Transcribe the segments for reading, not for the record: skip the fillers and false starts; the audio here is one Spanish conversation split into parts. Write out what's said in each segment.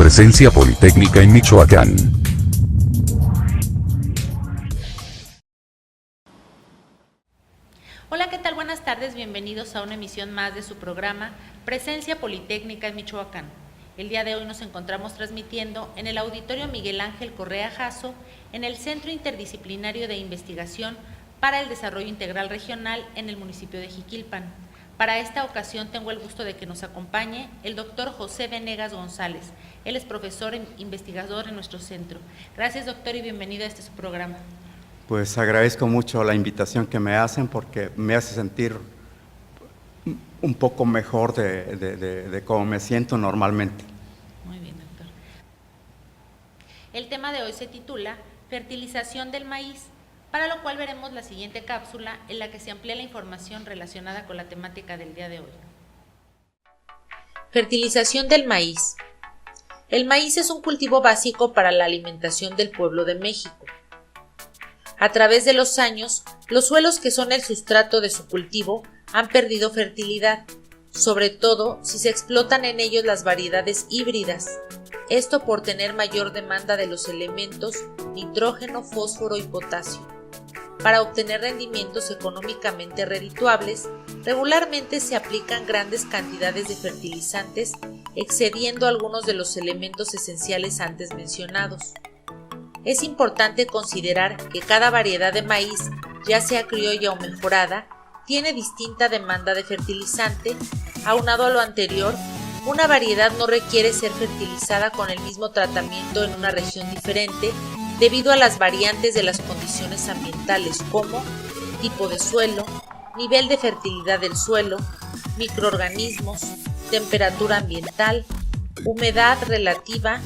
presencia politécnica en Michoacán. Hola, ¿qué tal? Buenas tardes, bienvenidos a una emisión más de su programa Presencia Politécnica en Michoacán. El día de hoy nos encontramos transmitiendo en el Auditorio Miguel Ángel Correa Jasso, en el Centro Interdisciplinario de Investigación para el Desarrollo Integral Regional en el municipio de Jiquilpan. Para esta ocasión tengo el gusto de que nos acompañe el doctor José Venegas González. Él es profesor e investigador en nuestro centro. Gracias, doctor, y bienvenido a este su programa. Pues agradezco mucho la invitación que me hacen porque me hace sentir un poco mejor de cómo me siento normalmente. Muy bien, doctor. El tema de hoy se titula Fertilización del maíz, para lo cual veremos la siguiente cápsula en la que se amplía la información relacionada con la temática del día de hoy. Fertilización del maíz. El maíz es un cultivo básico para la alimentación del pueblo de México. A través de los años, los suelos que son el sustrato de su cultivo han perdido fertilidad, sobre todo si se explotan en ellos las variedades híbridas, esto por tener mayor demanda de los elementos nitrógeno, fósforo y potasio. Para obtener rendimientos económicamente redituables, regularmente se aplican grandes cantidades de fertilizantes, excediendo algunos de los elementos esenciales antes mencionados. Es importante considerar que cada variedad de maíz, ya sea criolla o mejorada, tiene distinta demanda de fertilizante. Aunado a lo anterior, una variedad no requiere ser fertilizada con el mismo tratamiento en una región diferente debido a las variantes de las condiciones ambientales como tipo de suelo, nivel de fertilidad del suelo, microorganismos, temperatura ambiental, humedad relativa,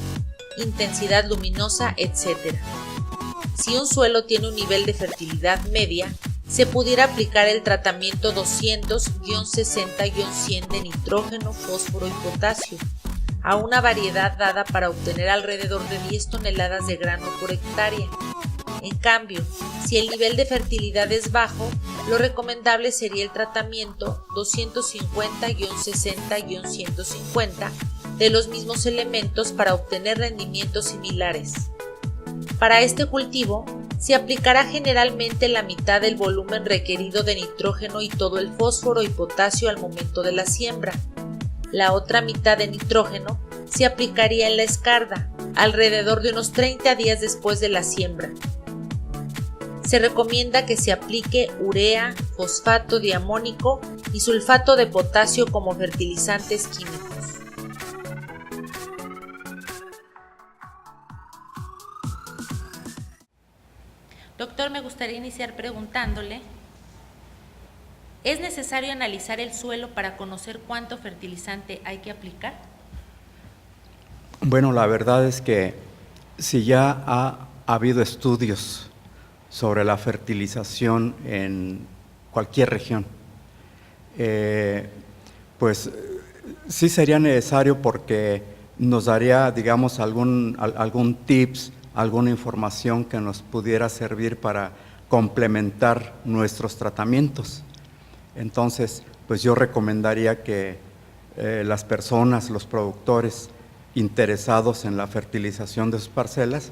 intensidad luminosa, etc. Si un suelo tiene un nivel de fertilidad media, se pudiera aplicar el tratamiento 200-60-100 de nitrógeno, fósforo y potasio a una variedad dada para obtener alrededor de 10 toneladas de grano por hectárea. En cambio, si el nivel de fertilidad es bajo, lo recomendable sería el tratamiento 250-60-150 de los mismos elementos para obtener rendimientos similares. Para este cultivo, se aplicará generalmente la mitad del volumen requerido de nitrógeno y todo el fósforo y potasio al momento de la siembra. La otra mitad de nitrógeno se aplicaría en la escarda, alrededor de unos 30 días después de la siembra. Se recomienda que se aplique urea, fosfato diamónico y sulfato de potasio como fertilizantes químicos. Doctor, me gustaría iniciar preguntándole, ¿es necesario analizar el suelo para conocer cuánto fertilizante hay que aplicar? Bueno, la verdad es que si ya ha habido estudios sobre la fertilización en cualquier región, pues sí sería necesario porque nos daría, digamos, algún tips, alguna información que nos pudiera servir para complementar nuestros tratamientos. Entonces, pues yo recomendaría que las personas, los productores interesados en la fertilización de sus parcelas,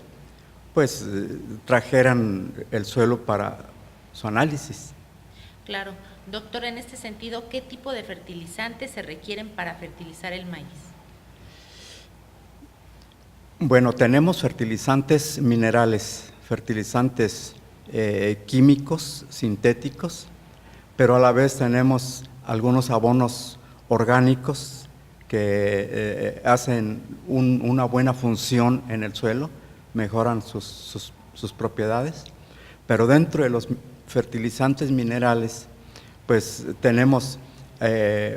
pues trajeran el suelo para su análisis. Claro. Doctor, en este sentido, ¿qué tipo de fertilizantes se requieren para fertilizar el maíz? Bueno, tenemos fertilizantes minerales, fertilizantes químicos, sintéticos, pero a la vez tenemos algunos abonos orgánicos que hacen una buena función en el suelo, mejoran sus propiedades, pero dentro de los fertilizantes minerales, pues tenemos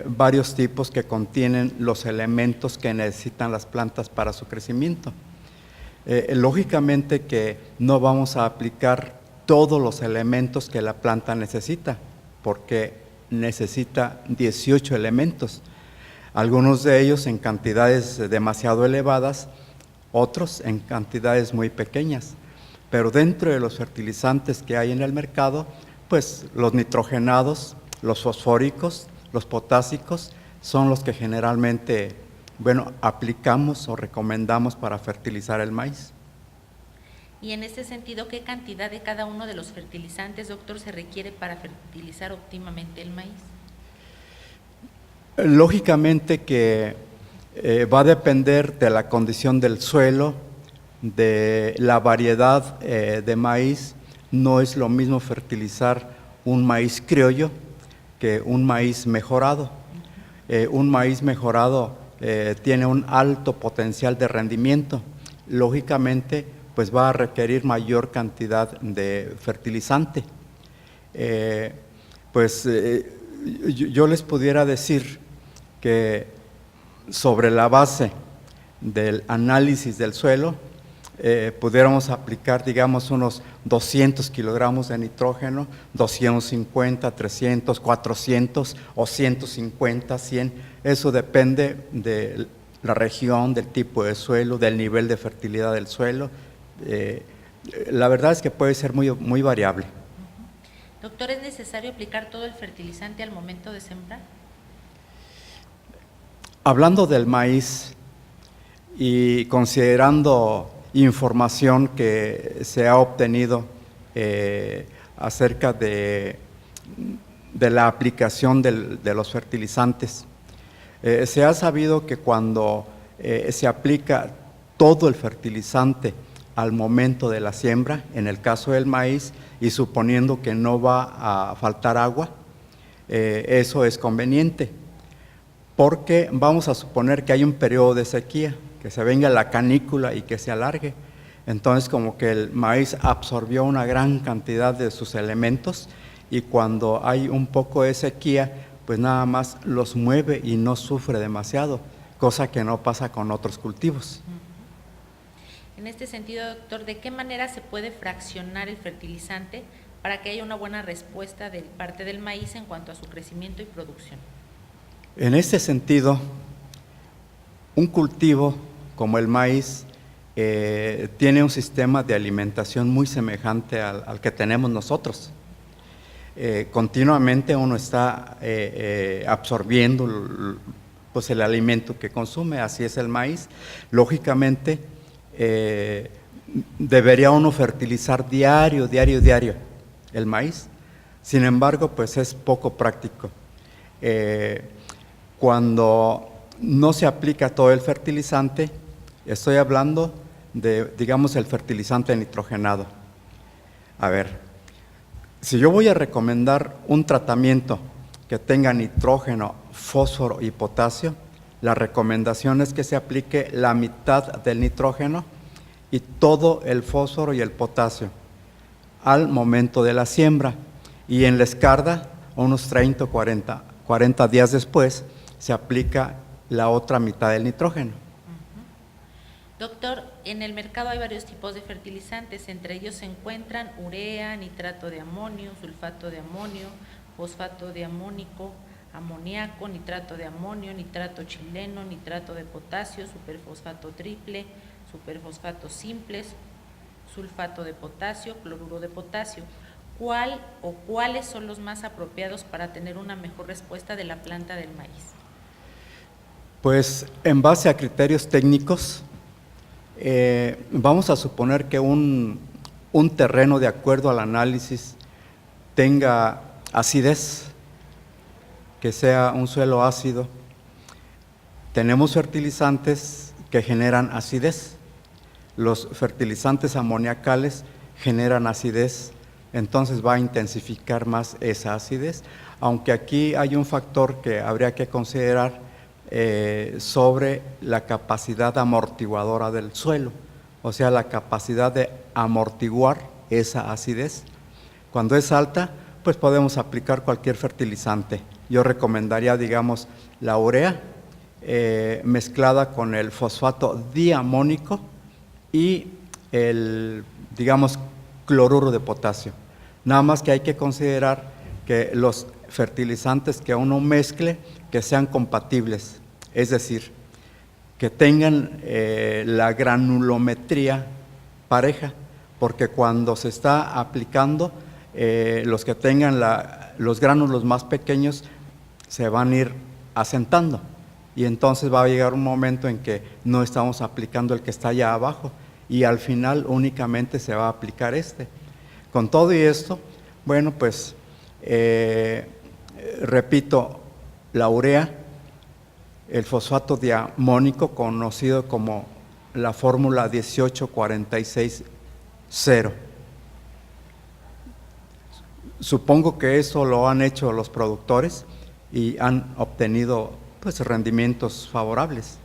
varios tipos que contienen los elementos que necesitan las plantas para su crecimiento. Lógicamente que no vamos a aplicar todos los elementos que la planta necesita, porque necesita 18 elementos, algunos de ellos en cantidades demasiado elevadas, otros en cantidades muy pequeñas, pero dentro de los fertilizantes que hay en el mercado, pues los nitrogenados, los fosfóricos, los potásicos son los que generalmente bueno, aplicamos o recomendamos para fertilizar el maíz. Y en este sentido, ¿qué cantidad de cada uno de los fertilizantes, doctor, se requiere para fertilizar óptimamente el maíz? Lógicamente que va a depender de la condición del suelo, de la variedad de maíz. No es lo mismo fertilizar un maíz criollo que un maíz mejorado. Un maíz mejorado tiene un alto potencial de rendimiento. Lógicamente, pues va a requerir mayor cantidad de fertilizante. Yo les pudiera decir que sobre la base del análisis del suelo, pudiéramos aplicar, digamos, unos 200 kilogramos de nitrógeno, 250, 300, 400 o 150, 100. Eso depende de la región, del tipo de suelo, del nivel de fertilidad del suelo. La verdad es que puede ser muy variable. Doctor, ¿es necesario aplicar todo el fertilizante al momento de sembrar? Hablando del maíz y considerando información que se ha obtenido acerca de la aplicación de los fertilizantes, se ha sabido que cuando se aplica todo el fertilizante al momento de la siembra, en el caso del maíz, y suponiendo que no va a faltar agua, eso es conveniente, porque vamos a suponer que hay un periodo de sequía, que se venga la canícula y que se alargue. Entonces, como que el maíz absorbió una gran cantidad de sus elementos y cuando hay un poco de sequía, pues nada más los mueve y no sufre demasiado, cosa que no pasa con otros cultivos. En este sentido, doctor, ¿de qué manera se puede fraccionar el fertilizante para que haya una buena respuesta de parte del maíz en cuanto a su crecimiento y producción? En este sentido, un cultivo como el maíz tiene un sistema de alimentación muy semejante al que tenemos nosotros. Continuamente uno está absorbiendo pues, el alimento que consume, así es el maíz. Lógicamente, debería uno fertilizar diario el maíz. Sin embargo, pues es poco práctico. Cuando no se aplica todo el fertilizante, estoy hablando de, digamos, el fertilizante nitrogenado. A ver, si yo voy a recomendar un tratamiento que tenga nitrógeno, fósforo y potasio, la recomendación es que se aplique la mitad del nitrógeno y todo el fósforo y el potasio al momento de la siembra, y en la escarda, unos 30 o 40 días después, se aplica la otra mitad del nitrógeno. Doctor, en el mercado hay varios tipos de fertilizantes, entre ellos se encuentran urea, nitrato de amonio, sulfato de amonio, fosfato de amónico, amoníaco, nitrato de amonio, nitrato chileno, nitrato de potasio, superfosfato triple, superfosfatos simples, sulfato de potasio, cloruro de potasio. ¿Cuál o cuáles son los más apropiados para tener una mejor respuesta de la planta del maíz? Pues en base a criterios técnicos, vamos a suponer que un terreno, de acuerdo al análisis, tenga acidez, que sea un suelo ácido. Tenemos fertilizantes que generan acidez. Los fertilizantes amoniacales generan acidez, entonces va a intensificar más esa acidez, aunque aquí hay un factor que habría que considerar sobre la capacidad amortiguadora del suelo, o sea, la capacidad de amortiguar esa acidez. Cuando es alta, pues podemos aplicar cualquier fertilizante. Yo recomendaría, digamos, la urea mezclada con el fosfato diamónico y el, digamos, cloruro de potasio. Nada más que hay que considerar que los fertilizantes que uno mezcle, que sean compatibles, es decir, que tengan la granulometría pareja, porque cuando se está aplicando, los que tengan los gránulos más pequeños se van a ir asentando, y entonces va a llegar un momento en que no estamos aplicando el que está allá abajo y al final únicamente se va a aplicar este. Con todo y esto, bueno, pues repito, la urea, el fosfato diamónico, conocido como la fórmula 1846-0. Supongo que eso lo han hecho los productores y han obtenido pues rendimientos favorables.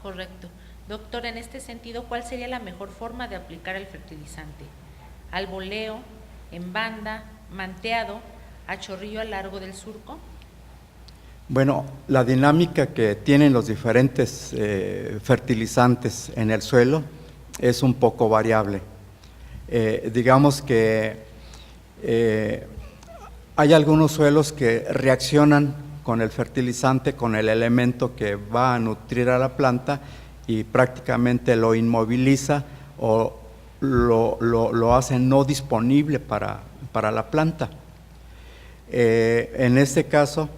Correcto. Doctor, en este sentido, ¿cuál sería la mejor forma de aplicar el fertilizante? ¿Al boleo, en banda, manteado, a chorrillo a lo largo del surco? Bueno, la dinámica que tienen los diferentes fertilizantes en el suelo es un poco variable. Digamos que hay algunos suelos que reaccionan con el fertilizante, con el elemento que va a nutrir a la planta y prácticamente lo inmoviliza o lo hace no disponible para la planta. En este caso,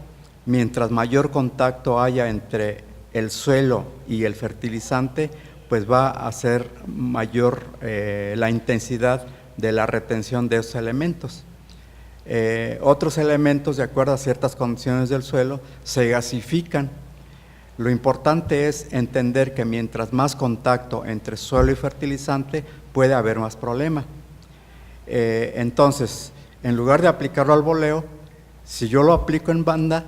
mientras mayor contacto haya entre el suelo y el fertilizante, pues va a ser mayor la intensidad de la retención de esos elementos. Otros elementos, de acuerdo a ciertas condiciones del suelo, se gasifican. Lo importante es entender que mientras más contacto entre suelo y fertilizante, puede haber más problema. Entonces, en lugar de aplicarlo al boleo, si yo lo aplico en banda,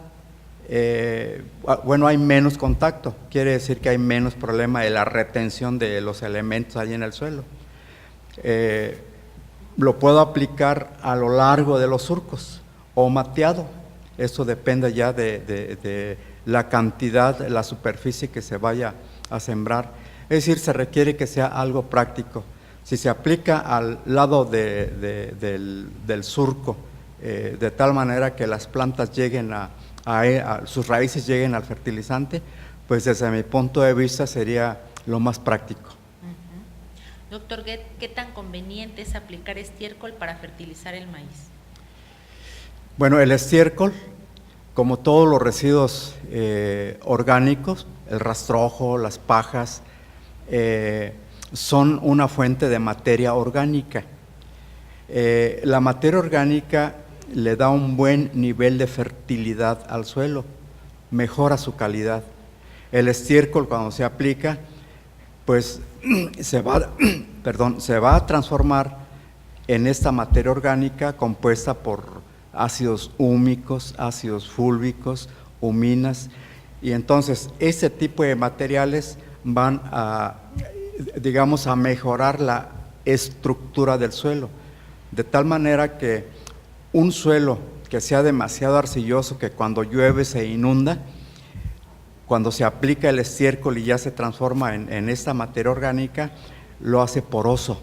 bueno, hay menos contacto, quiere decir que hay menos problema de la retención de los elementos ahí en el suelo. Lo puedo aplicar a lo largo de los surcos o mateado, eso depende ya de la cantidad, la superficie que se vaya a sembrar, es decir, se requiere que sea algo práctico. Si se aplica al lado del surco, de tal manera que las plantas lleguen sus raíces lleguen al fertilizante, pues desde mi punto de vista sería lo más práctico. Doctor, ¿qué tan conveniente es aplicar estiércol para fertilizar el maíz? Bueno, el estiércol, como todos los residuos orgánicos, el rastrojo, las pajas, son una fuente de materia orgánica. La materia orgánica le da un buen nivel de fertilidad al suelo, mejora su calidad. El estiércol, cuando se aplica, pues se va a transformar en esta materia orgánica compuesta por ácidos húmicos, ácidos fúlvicos, huminas, y entonces ese tipo de materiales van a, digamos, a mejorar la estructura del suelo, de tal manera que un suelo que sea demasiado arcilloso, que cuando llueve se inunda, cuando se aplica el estiércol y ya se transforma en esta materia orgánica, lo hace poroso,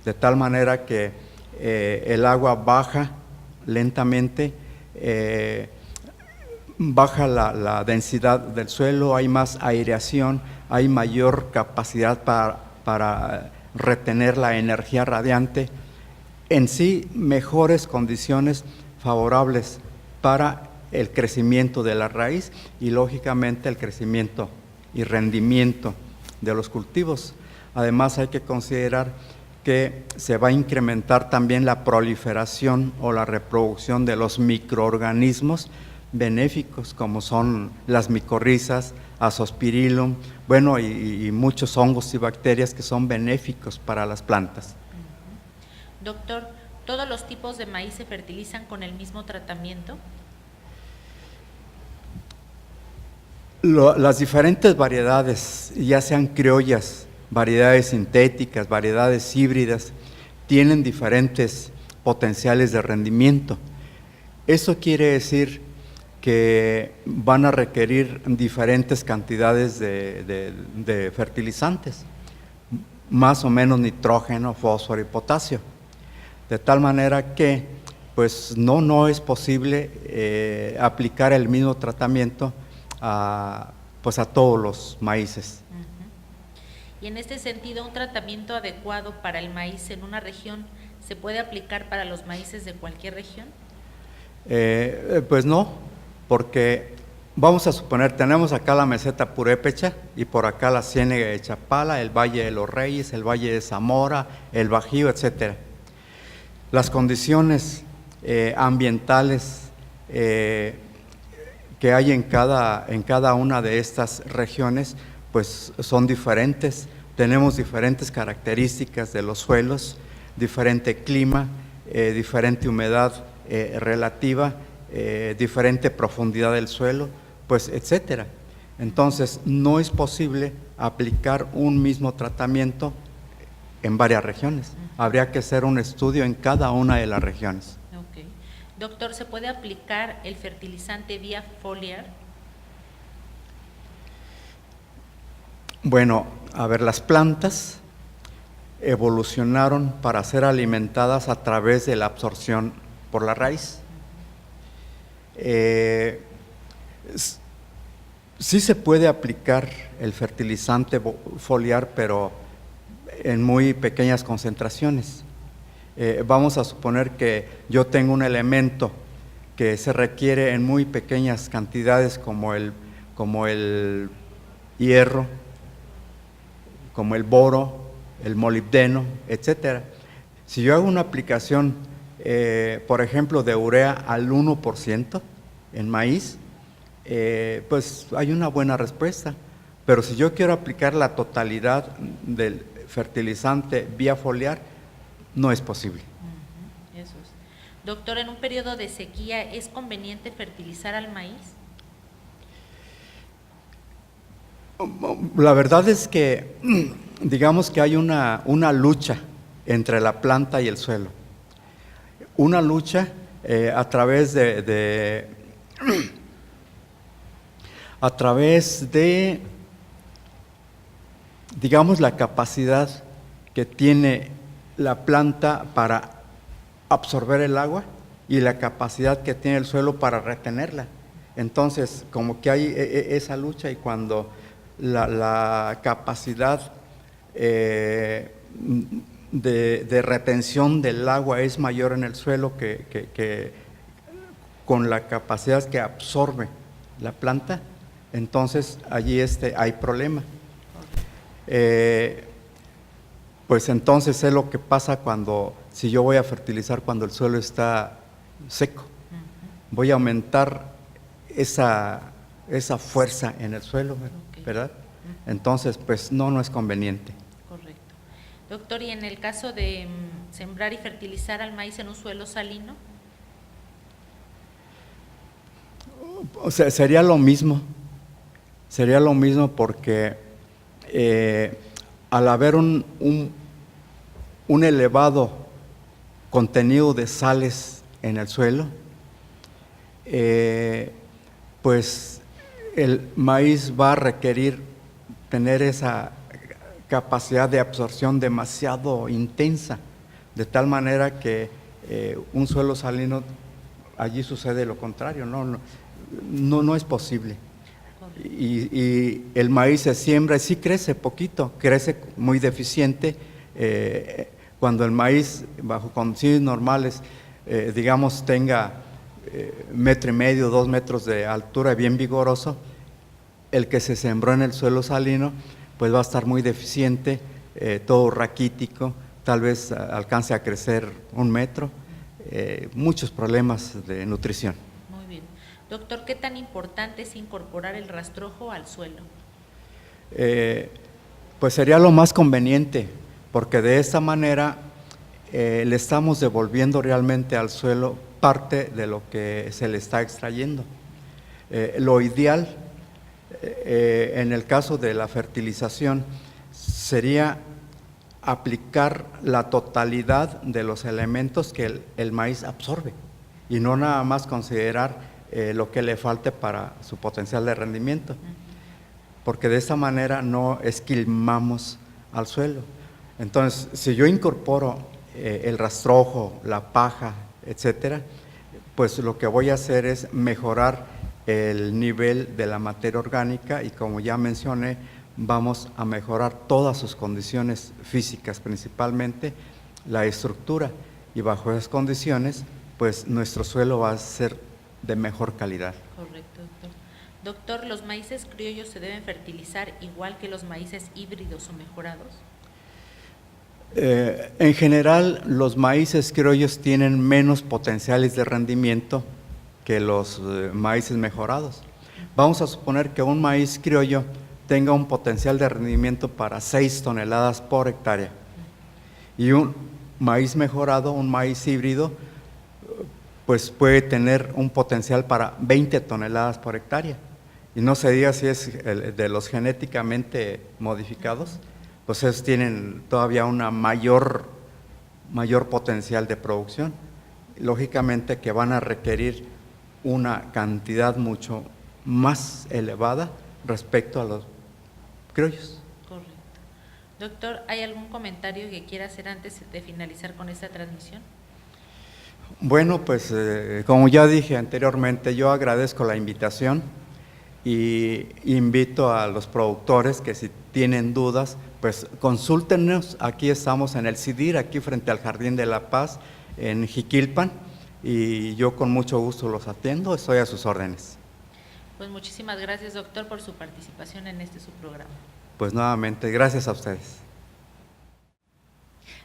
de tal manera que el agua baja lentamente, baja la densidad del suelo, hay más aireación, hay mayor capacidad para retener la energía radiante, en sí mejores condiciones favorables para el crecimiento de la raíz y lógicamente el crecimiento y rendimiento de los cultivos. Además hay que considerar que se va a incrementar también la proliferación o la reproducción de los microorganismos benéficos, como son las micorrizas, Azospirillum, bueno, y muchos hongos y bacterias que son benéficos para las plantas. Doctor, ¿todos los tipos de maíz se fertilizan con el mismo tratamiento? Las diferentes variedades, ya sean criollas, variedades sintéticas, variedades híbridas, tienen diferentes potenciales de rendimiento. Eso quiere decir que van a requerir diferentes cantidades de fertilizantes, más o menos nitrógeno, fósforo y potasio, de tal manera que pues no es posible aplicar el mismo tratamiento a todos los maíces. Y en este sentido, ¿un tratamiento adecuado para el maíz en una región se puede aplicar para los maíces de cualquier región? Pues no, porque Vamos a suponer, tenemos acá la meseta purépecha y por acá la ciénaga de Chapala, el Valle de los Reyes, el Valle de Zamora, el Bajío, etcétera. Las condiciones ambientales que hay en cada una de estas regiones, pues son diferentes. Tenemos diferentes características de los suelos, diferente clima, diferente humedad relativa, diferente profundidad del suelo, pues etcétera. Entonces, no es posible aplicar un mismo tratamiento en varias regiones. Habría que hacer un estudio en cada una de las regiones. Ok. Doctor, ¿se puede aplicar el fertilizante vía foliar? Bueno, a ver, las plantas evolucionaron para ser alimentadas a través de la absorción por la raíz. Sí se puede aplicar el fertilizante foliar, pero en muy pequeñas concentraciones. Vamos a suponer que yo tengo un elemento que se requiere en muy pequeñas cantidades como el hierro, como el boro, el molibdeno, etcétera. Si yo hago una aplicación, por ejemplo, de urea al 1% en maíz, pues hay una buena respuesta. Pero si yo quiero aplicar la totalidad del fertilizante vía foliar, no es posible. Eso es. Doctor, ¿en un periodo de sequía es conveniente fertilizar al maíz? La verdad es que, digamos que hay una lucha entre la planta y el suelo. Una lucha a través de digamos, la capacidad que tiene la planta para absorber el agua y la capacidad que tiene el suelo para retenerla. Entonces, como que hay esa lucha, y cuando la capacidad de retención del agua es mayor en el suelo que con la capacidad que absorbe la planta, entonces allí hay problema. Pues entonces es lo que pasa si yo voy a fertilizar cuando el suelo está seco. Voy a aumentar esa fuerza en el suelo, ¿verdad? Entonces, pues no es conveniente. Correcto. Doctor, ¿y en el caso de sembrar y fertilizar al maíz en un suelo salino? O sea, sería lo mismo porque al haber un elevado contenido de sales en el suelo, pues el maíz va a requerir tener esa capacidad de absorción demasiado intensa, de tal manera que un suelo salino, allí sucede lo contrario, no es posible. Y el maíz se siembra y sí crece poquito, crece muy deficiente. Cuando el maíz, bajo condiciones normales, digamos, tenga 1,5 metros, 2 metros de altura, bien vigoroso, el que se sembró en el suelo salino, pues va a estar muy deficiente, todo raquítico, tal vez alcance a crecer 1 metro, muchos problemas de nutrición. Muy bien. Doctor, ¿qué tan importante es incorporar el rastrojo al suelo? Pues sería lo más conveniente, porque de esta manera le estamos devolviendo realmente al suelo parte de lo que se le está extrayendo. Lo ideal en el caso de la fertilización sería aplicar la totalidad de los elementos que el maíz absorbe y no nada más considerar lo que le falte para su potencial de rendimiento, porque de esa manera no esquilmamos al suelo. Entonces, si yo incorporo el rastrojo, la paja, etcétera, pues lo que voy a hacer es mejorar el nivel de la materia orgánica y, como ya mencioné, vamos a mejorar todas sus condiciones físicas, principalmente la estructura, y bajo esas condiciones, pues nuestro suelo va a ser de mejor calidad. Correcto, doctor. Doctor, ¿los maíces criollos se deben fertilizar igual que los maíces híbridos o mejorados? En general, los maíces criollos tienen menos potenciales de rendimiento que los maíces mejorados. Vamos a suponer que un maíz criollo tenga un potencial de rendimiento para 6 toneladas por hectárea y un maíz mejorado, un maíz híbrido, pues puede tener un potencial para 20 toneladas por hectárea. Y no se diga si es de los genéticamente modificados, pues esos tienen todavía una mayor potencial de producción. Lógicamente que van a requerir una cantidad mucho más elevada respecto a los criollos. Correcto. Doctor, ¿hay algún comentario que quiera hacer antes de finalizar con esta transmisión? Bueno, pues como ya dije anteriormente, yo agradezco la invitación y invito a los productores que si tienen dudas, pues consúltenos. Aquí estamos en el CIDIR, aquí frente al Jardín de la Paz, en Jiquilpan, y yo con mucho gusto los atiendo, estoy a sus órdenes. Pues muchísimas gracias, doctor, por su participación en su programa. Pues nuevamente, gracias a ustedes.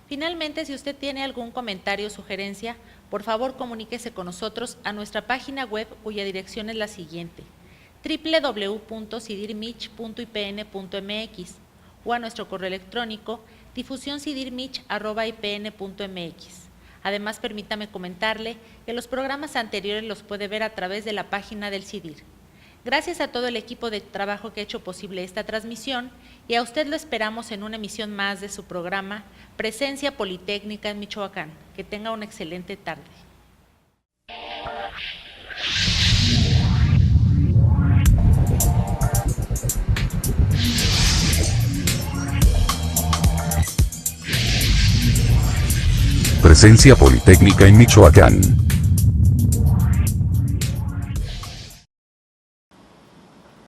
Finalmente, si usted tiene algún comentario o sugerencia, por favor comuníquese con nosotros a nuestra página web, cuya dirección es la siguiente: www.cidirmich.ipn.mx, o a nuestro correo electrónico difusioncidyrmich@ipn.mx. Además, permítame comentarle que los programas anteriores los puede ver a través de la página del CIDIR. Gracias a todo el equipo de trabajo que ha hecho posible esta transmisión, y a usted lo esperamos en una emisión más de su programa Presencia Politécnica en Michoacán. Que tenga una excelente tarde. Presencia Politécnica en Michoacán.